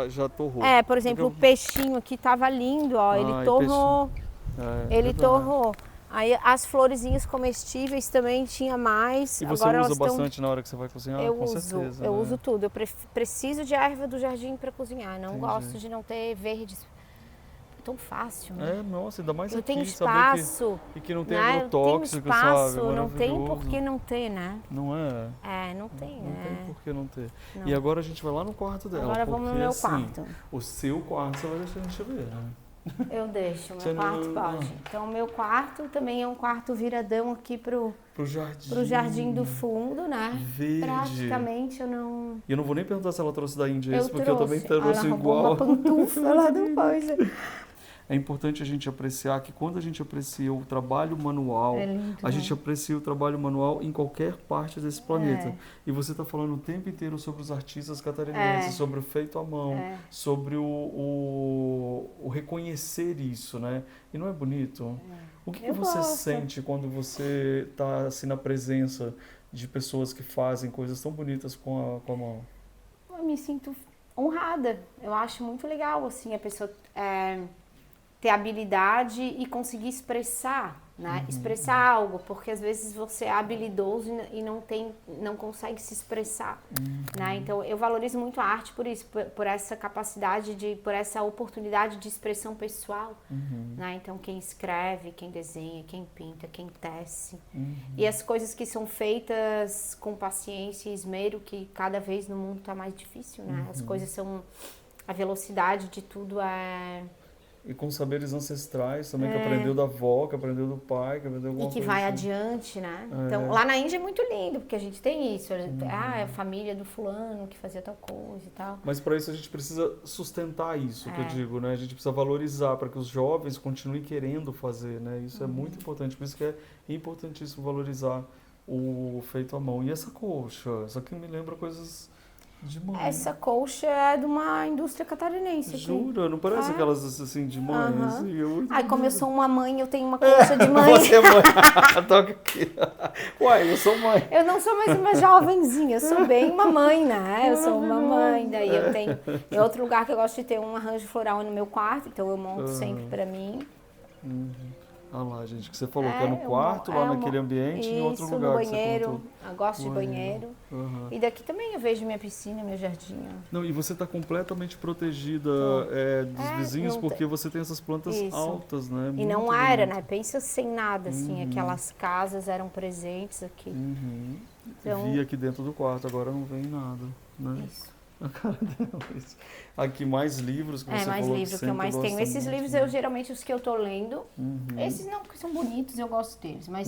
Já torrou. Por exemplo, o peixinho aqui tava lindo, ó. Ele Ai, torrou. É, Ele verdade. torrou. Aí as florezinhas comestíveis também tinha mais. E você Agora usa elas tão- bastante na hora que você vai cozinhar? Eu Com uso, certeza, eu né? uso tudo. Eu preciso de erva do jardim para cozinhar. Não Entendi. gosto de não ter verdes. tão fácil, né? É, nossa, ainda mais Eu aqui, tenho saber espaço, que não tem né? Eu tenho agrotóxico, espaço, sabe? não tem Maravilhoso. por que não ter, né? Não é? Não tem, Não tem por que não ter. Não. E agora a gente vai lá no quarto dela. Agora vamos no porque, meu assim, quarto. O seu quarto você vai deixar a gente ver, né? Eu deixo, meu Você quarto não- pode. Então, o meu quarto também é um quarto viradão aqui pro jardim do fundo, né? Verde. Praticamente eu não... E eu não vou nem perguntar se ela trouxe da Índia Eu isso, porque eu também trouxe. trouxe Ela roubou igual. uma pantufa lá do coisa. É importante a gente apreciar que quando a gente aprecia o trabalho manual, É lindo, a gente né? aprecia o trabalho manual em qualquer parte desse planeta. E você está falando o tempo inteiro sobre os artistas catarinenses, sobre o feito à mão, sobre o reconhecer isso, né? E não é bonito? O que Eu você gosto. sente quando você está assim, na presença de pessoas que fazem coisas tão bonitas com a mão? Eu me sinto honrada. Eu acho muito legal, assim, a pessoa ter habilidade e conseguir expressar, né? Expressar algo, porque às vezes você é habilidoso e não consegue se expressar, né? Então eu valorizo muito a arte por isso, por essa capacidade por essa oportunidade de expressão pessoal, né? Então quem escreve, quem desenha, quem pinta, quem tece, e as coisas que são feitas com paciência e esmero, que cada vez no mundo está mais difícil, né? As coisas são, a velocidade de tudo é... E com saberes ancestrais também, que aprendeu da avó, que aprendeu do pai, que aprendeu alguma E que coisa vai assim. adiante, né? Então, lá na Índia é muito lindo, porque a gente tem isso. É a família do fulano que fazia tal coisa e tal. Mas para isso a gente precisa sustentar isso, que eu digo, né? A gente precisa valorizar para que os jovens continuem querendo fazer, né? Isso é muito importante, por isso que é importantíssimo valorizar o feito à mão. E essa colcha, isso aqui me lembra coisas de mãe. Essa colcha é de uma indústria catarinense. Jura? Não parece aquelas assim de mãe? Assim, é muito Ai, como eu bonito. sou uma mãe, eu tenho uma colcha de mãe. Você é mãe. Toca aqui. Uai, eu sou mãe. Eu não sou mais uma jovenzinha, eu sou bem uma mãe, né? Eu sou uma mãe, daí eu tenho... Em outro lugar que eu gosto de ter um arranjo floral no meu quarto, então eu monto sempre pra mim. Olha lá, gente, que você falou que é no quarto, lá naquele ambiente, em outro Isso, lugar no que você banheiro. contou. Eu gosto de banheiro. E daqui também eu vejo minha piscina, meu jardim. Ó. Não, e você está completamente protegida dos vizinhos, não porque você tem essas plantas Isso. altas, né? E Muito não era, bonito. né? Pensa sem nada, assim. Aquelas casas eram presentes aqui. Então, Vi aqui dentro do quarto, agora não vem nada, né? isso. A cara dela, isso. Aqui mais livros que você Mais falou livros que eu sempre mais tenho. gosta Esses muito, livros, né? eu geralmente os que eu tô lendo. Esses não, porque são bonitos, eu gosto deles. Mas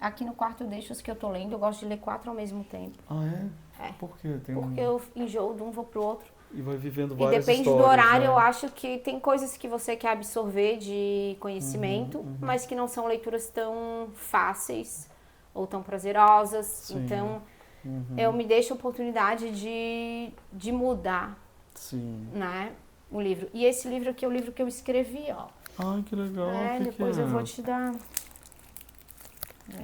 aqui no quarto eu deixo os que eu tô lendo. Eu gosto de ler 4 ao mesmo tempo. Ah, é? É. Por quê? Tem Porque eu enjoo de um, vou pro outro. E vai vivendo E várias depende do histórias, horário, né? eu acho que tem coisas que você quer absorver de conhecimento, mas que não são leituras tão fáceis ou tão prazerosas. Sim. Então, eu me deixo a oportunidade de mudar, Sim. né, o livro. E esse livro aqui é o livro que eu escrevi, ó. Ai, que legal. Que Depois é? eu vou te dar.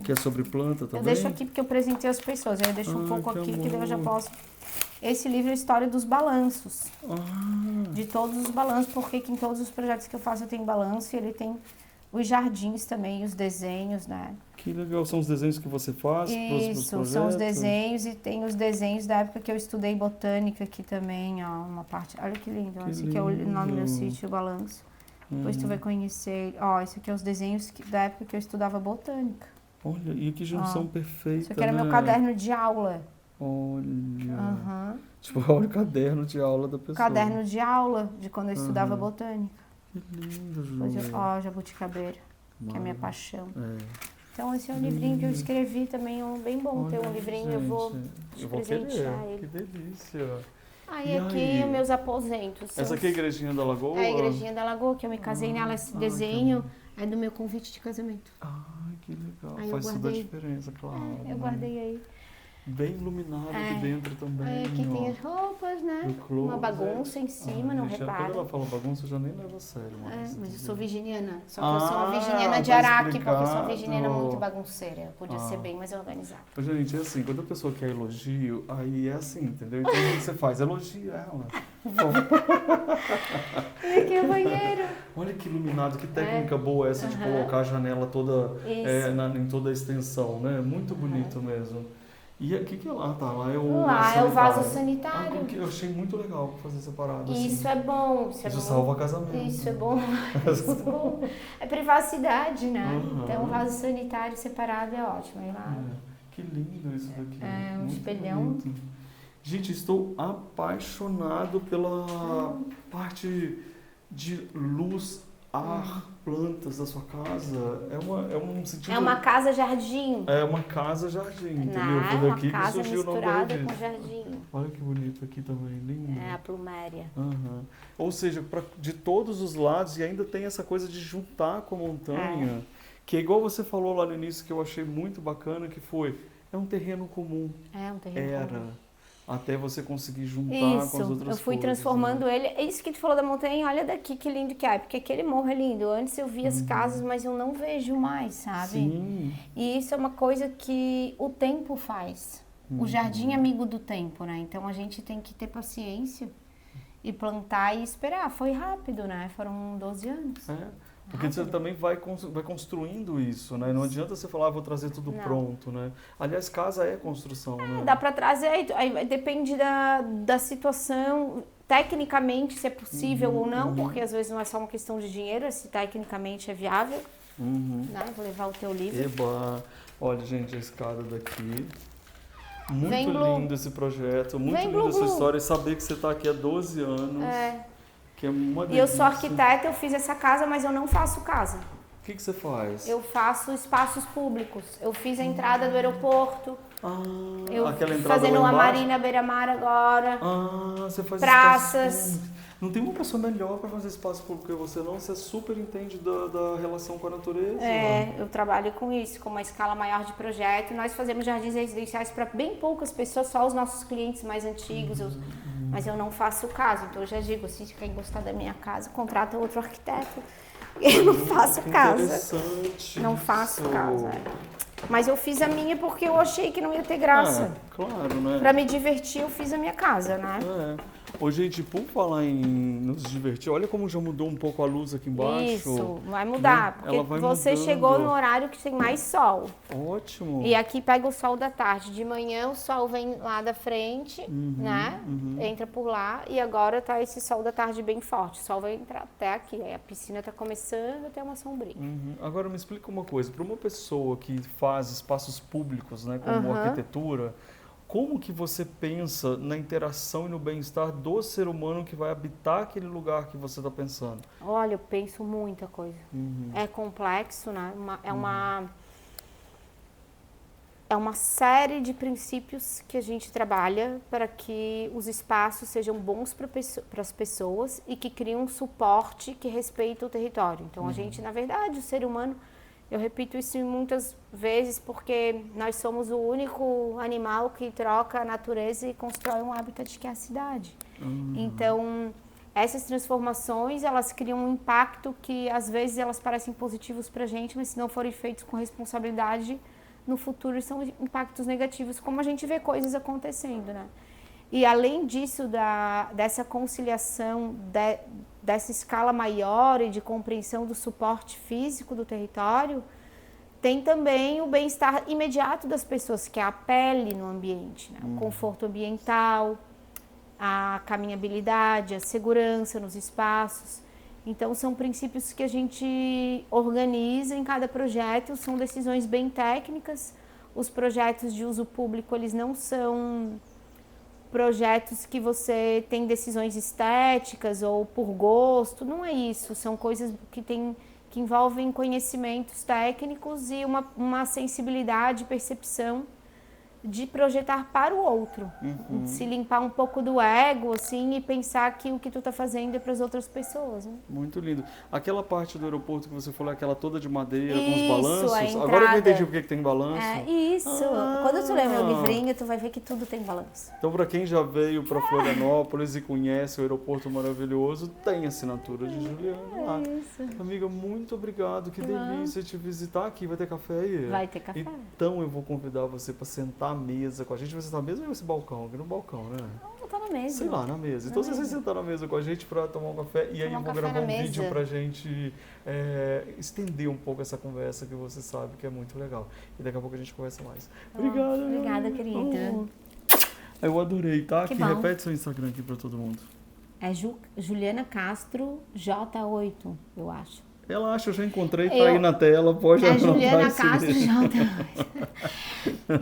Que é sobre planta também? Eu deixo aqui porque eu presentei as pessoas, aí eu deixo um pouco que aqui que daí eu já amor. posso. Esse livro é a história dos balanços. Ah, De todos os balanços, porque que em todos os projetos que eu faço eu tenho balanço e ele tem os jardins também, os desenhos, né? que legal. São os desenhos que você faz pros Isso, projetos? são os desenhos e tem os desenhos da época que eu estudei botânica aqui também, ó, uma parte. Olha que lindo, ó, esse aqui é o nome do meu sítio, o balanço. Depois tu vai conhecer, ó, esse aqui é os desenhos da época que eu estudava botânica. Olha, e que junção perfeita, Isso aqui era né? meu caderno de aula. Olha. Tipo, olha o caderno de aula da pessoa. Caderno de aula de quando eu estudava botânica. Que lindo, Depois Ju. ó, jabuticabeira, que é a minha paixão. É. Então esse é um livrinho que eu escrevi também, bem bom ter um Olha, livrinho, eu vou gente, te eu vou presentear querer. ele. Que delícia. Aí E aqui aí? os meus aposentos. São Essa aqui é a Igrejinha da Lagoa? é a Igrejinha da Lagoa, que eu me casei nela. Esse desenho é do meu convite de casamento. Ai, que legal. Aí eu Faz toda a guardei. diferença, claro. Eu né? guardei aí. Bem iluminado aqui dentro também. Aí aqui ó. tem as roupas, né? Do closet. Uma bagunça em cima, não gente, repara. Quando ela fala bagunça, eu já nem levo a sério. Mas eu sou virginiana. Só que eu sou uma Ah, virginiana de tá Araque, porque eu sou uma explicado. virginiana muito bagunceira. Eu podia ser bem mais organizada. Mas, gente, é assim, quando a pessoa quer elogio, aí é assim, entendeu? Então, o que você faz? Elogia ela. E aqui é o banheiro. Olha que iluminado, que técnica boa essa de colocar a janela toda Isso. em toda a extensão, né? Muito bonito mesmo. E o que é lá? Tá, lá é o Lá é o vaso sanitário. sanitário. Eu achei muito legal fazer separado. Isso assim. é bom. Isso é Isso bom. salva casamento. Isso é bom. Isso é bom. É privacidade, né? Uhum. Então, o vaso sanitário separado é ótimo. Aí lá, Que lindo isso daqui. É um Muito espelhão. bonito. Gente, estou apaixonado pela parte de luz, ar, plantas da sua casa. É um sentido... é uma casa-jardim. É uma casa-jardim, entendeu? Né? Foi Uma daqui que casa surgiu o nome misturada disso. com jardim. Olha que bonito aqui também, lindo. É a pluméria. Uhum. Ou seja, de todos os lados, e ainda tem essa coisa de juntar com a montanha, que é igual você falou lá no início, que eu achei muito bacana, que foi, é um terreno comum. É um terreno comum. Até você conseguir juntar com as outras coisas. Eu fui transformando ele. É isso que tu falou da montanha, olha daqui que lindo que é. Porque aquele morro é lindo. Antes eu via as casas, mas eu não vejo mais, sabe? Sim. E isso é uma coisa que o tempo faz. O jardim é amigo do tempo, né? Então a gente tem que ter paciência e plantar e esperar. Foi rápido, né? Foram 12 anos. Porque você também vai construindo isso, né? Não adianta você falar, vou trazer tudo pronto, né? Aliás, casa é construção, né? Dá para trazer, aí depende da situação, tecnicamente, se é possível ou não, porque às vezes não é só uma questão de dinheiro, se tecnicamente é viável. Né? Vou levar o teu livro. Eba! Olha, gente, a escada daqui. Muito Vem, lindo esse projeto, muito Vem, linda Blu, essa Blu. história. E saber que você está aqui há 12 anos, que é uma E delícia. eu sou arquiteta, eu fiz essa casa, mas eu não faço casa. O que você faz? Eu faço espaços públicos. Eu fiz a entrada do aeroporto. Eu aquela entrada fazendo lá a embaixo? Marina Beira-Mar agora. Você faz Praças. espaço público. Não tem uma pessoa melhor para fazer espaço público que você não? Você super entende da relação com a natureza. Eu trabalho com isso, com uma escala maior de projeto. Nós fazemos jardins residenciais para bem poucas pessoas, só os nossos clientes mais antigos. Mas eu não faço caso. Então eu já digo, se quem gostar da minha casa, contrata outro arquiteto. Eu não faço casa. Interessante. Não faço casa. Mas eu fiz a minha porque eu achei que não ia ter graça. Claro, né? Pra me divertir, eu fiz a minha casa, né? Ô, gente, por falar em nos divertir, olha como já mudou um pouco a luz aqui embaixo. Isso, vai mudar, Né? porque Ela vai você mudando. chegou no horário que tem mais sol. Ótimo. E aqui pega o sol da tarde. De manhã o sol vem lá da frente, né? Entra por lá e agora tá esse sol da tarde bem forte. O sol vai entrar até aqui. Aí a piscina tá começando a ter uma sombrinha. Agora me explica uma coisa, para uma pessoa que faz espaços públicos, né, como arquitetura, como que você pensa na interação e no bem-estar do ser humano que vai habitar aquele lugar que você está pensando? Olha, eu penso muita coisa. É complexo, né? É uma série de princípios que a gente trabalha para que os espaços sejam bons para as pessoas e que criem um suporte que respeita o território. Então, a gente, na verdade, o ser humano, eu repito isso muitas vezes porque nós somos o único animal que troca a natureza e constrói um habitat que é a cidade. Então, essas transformações, elas criam um impacto que, às vezes, elas parecem positivos para a gente, mas se não forem feitos com responsabilidade, no futuro são impactos negativos, como a gente vê coisas acontecendo, né? E além disso, dessa conciliação, dessa escala maior e de compreensão do suporte físico do território, tem também o bem-estar imediato das pessoas, que é a pele no ambiente, né? O conforto ambiental, a caminhabilidade, a segurança nos espaços. Então, são princípios que a gente organiza em cada projeto, são decisões bem técnicas. Os projetos de uso público, eles não são projetos que você tem decisões estéticas ou por gosto, não é isso. São coisas que envolvem conhecimentos técnicos e uma sensibilidade, percepção de projetar para o outro, de se limpar um pouco do ego, assim, e pensar que o que tu tá fazendo é para as outras pessoas, né? Muito lindo. Aquela parte do aeroporto que você falou, aquela toda de madeira, com os Isso, balanços. a entrada. Agora eu entendi por que tem balanço. Isso. Quando tu ler meu livrinho, tu vai ver que tudo tem balanço. Então, para quem já veio para Florianópolis e conhece o aeroporto maravilhoso, tem assinatura de Juliana lá. Isso. Amiga, muito obrigado. Que delícia te visitar aqui. Vai ter café aí? Vai ter café. Então, eu vou convidar você para sentar mesa com a gente. Você está na mesa ou nesse balcão? Aqui no balcão, né? Eu tô na mesa. Sei lá, na mesa. Então você vai sentar na mesa com a gente para tomar um café e aí eu vou gravar um vídeo pra gente estender um pouco essa conversa que você sabe que é muito legal. E daqui a pouco a gente conversa mais. Obrigada. Obrigada, querida. Eu adorei, tá? Que Aqui, bom. repete seu Instagram aqui para todo mundo. É Juliana Castro J8, eu acho. Relaxa, eu já encontrei, tá aí na tela, pode É anotar Juliana esse Castro vídeo. J8.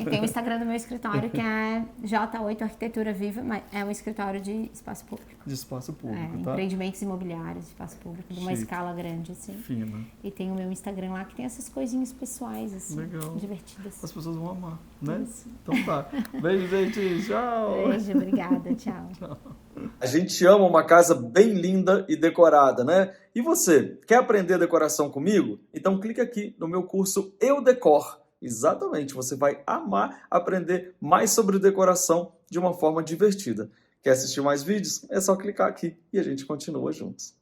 E tem o Instagram do meu escritório, que é J8 Arquitetura Viva, mas é um escritório de espaço público. De espaço público, tá? Empreendimentos imobiliários, espaço público, de uma Chique. escala grande, assim. Fina. E tem o meu Instagram lá, que tem essas coisinhas pessoais, assim, Legal. divertidas. As pessoas vão amar, né? Isso. Então tá. Beijo, gente. Tchau. Beijo, obrigada, tchau. A gente ama uma casa bem linda e decorada, né? E você, quer aprender decoração comigo? Então clica aqui no meu curso Eu Decor. Exatamente, você vai amar aprender mais sobre decoração de uma forma divertida. Quer assistir mais vídeos? É só clicar aqui e a gente continua juntos.